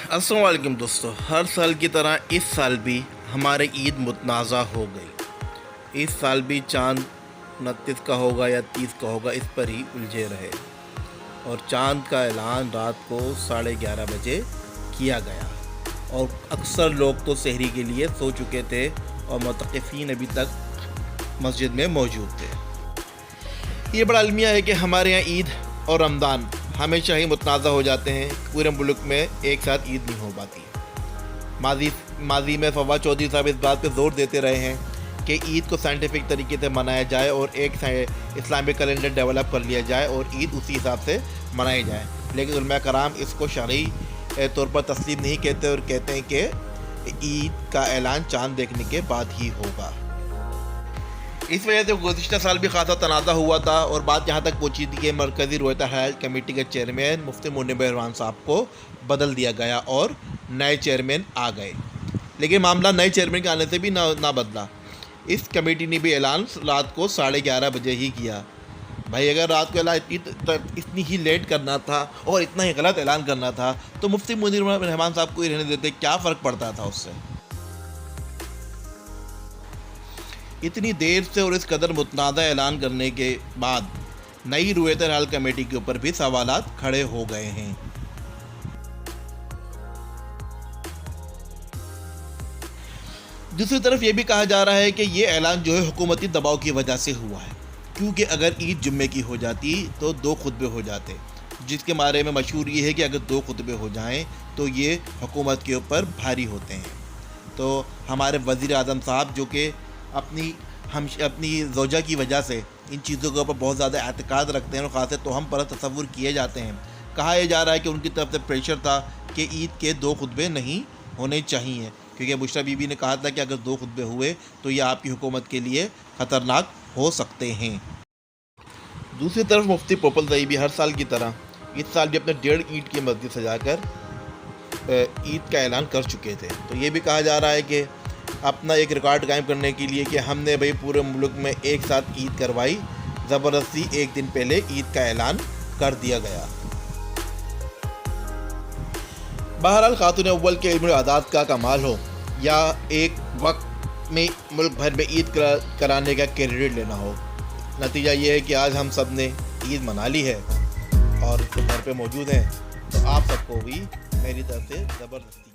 السلام علیکم دوستو، ہر سال کی طرح اس سال بھی ہمارے عید متنازع ہو گئی۔ اس سال بھی چاند 29 کا ہوگا یا 30 کا ہوگا، اس پر ہی الجھے رہے اور چاند کا اعلان رات کو 11:30 بجے کیا گیا اور اکثر لوگ تو سحری کے لیے سو چکے تھے اور معتکفین ابھی تک مسجد میں موجود تھے۔ یہ بڑا المیہ ہے کہ ہمارے یہاں عید اور رمضان ہمیشہ ہی متنازع ہو جاتے ہیں، پورے ملک میں ایک ساتھ عید نہیں ہو پاتی۔ ماضی میں فواد چودھری صاحب اس بات پہ زور دیتے رہے ہیں کہ عید کو سائنٹیفک طریقے سے منایا جائے اور ایک اسلامک کیلنڈر ڈیولپ کر لیا جائے اور عید اسی حساب سے منائی جائے، لیکن علماء کرام اس کو شرعی طور پر تسلیم نہیں کہتے اور کہتے ہیں کہ عید کا اعلان چاند دیکھنے کے بعد ہی ہوگا۔ اس وجہ سے گزشتہ سال بھی خاصا تنازع ہوا تھا اور بات یہاں تک پہنچی تھی کہ مرکزی رویتہ حج کمیٹی کے چیئرمین مفتی منیر بہروان صاحب کو بدل دیا گیا اور نئے چیئرمین آ گئے، لیکن معاملہ نئے چیئرمین کے آنے سے بھی نہ بدلا۔ اس کمیٹی نے بھی اعلان رات کو 11:30 بجے ہی کیا۔ بھائی اگر رات کو اعلان اتنی ہی لیٹ کرنا تھا اور اتنا ہی غلط اعلان کرنا تھا تو مفتی منیر بہروان صاحب کو ہی رہنے دیتے، کیا فرق پڑتا تھا اس سے؟ اتنی دیر سے اور اس قدر متنازع اعلان کرنے کے بعد نئی رویت حال کمیٹی کے اوپر بھی سوالات کھڑے ہو گئے ہیں۔ دوسری طرف یہ بھی کہا جا رہا ہے کہ یہ اعلان جو ہے حکومتی دباؤ کی وجہ سے ہوا ہے، کیونکہ اگر عید جمعے کی ہو جاتی تو 2 خطبے ہو جاتے، جس کے بارے میں مشہور یہ ہے کہ اگر 2 خطبے ہو جائیں تو یہ حکومت کے اوپر بھاری ہوتے ہیں۔ تو ہمارے وزیر اعظم صاحب جو کہ اپنی زوجہ کی وجہ سے ان چیزوں کے اوپر بہت زیادہ اعتقاد رکھتے ہیں اور خاص طور ہم پر تصور کیے جاتے ہیں، کہا یہ جا رہا ہے کہ ان کی طرف سے پریشر تھا کہ عید کے 2 خطبے نہیں ہونے چاہیے، کیونکہ بشریٰ بی بی نے کہا تھا کہ اگر 2 خطبے ہوئے تو یہ آپ کی حکومت کے لیے خطرناک ہو سکتے ہیں۔ دوسری طرف مفتی پوپل زئی بھی ہر سال کی طرح اس سال بھی اپنے 1.5 اینٹ کی مسجد سجا کر عید کا اعلان کر چکے تھے۔ تو یہ بھی کہا جا رہا ہے کہ اپنا ایک ریکارڈ قائم کرنے کے لیے کہ ہم نے بھائی پورے ملک میں ایک ساتھ عید کروائی، زبردستی ایک دن پہلے عید کا اعلان کر دیا گیا۔ بہرحال خاتون اول کے علم اعداد کا کمال ہو یا ایک وقت میں ملک بھر میں عید کرانے کا کریڈٹ لینا ہو، نتیجہ یہ ہے کہ آج ہم سب نے عید منا لی ہے اور گھر پہ موجود ہیں، تو آپ سب کو بھی میری طرف سے زبردستی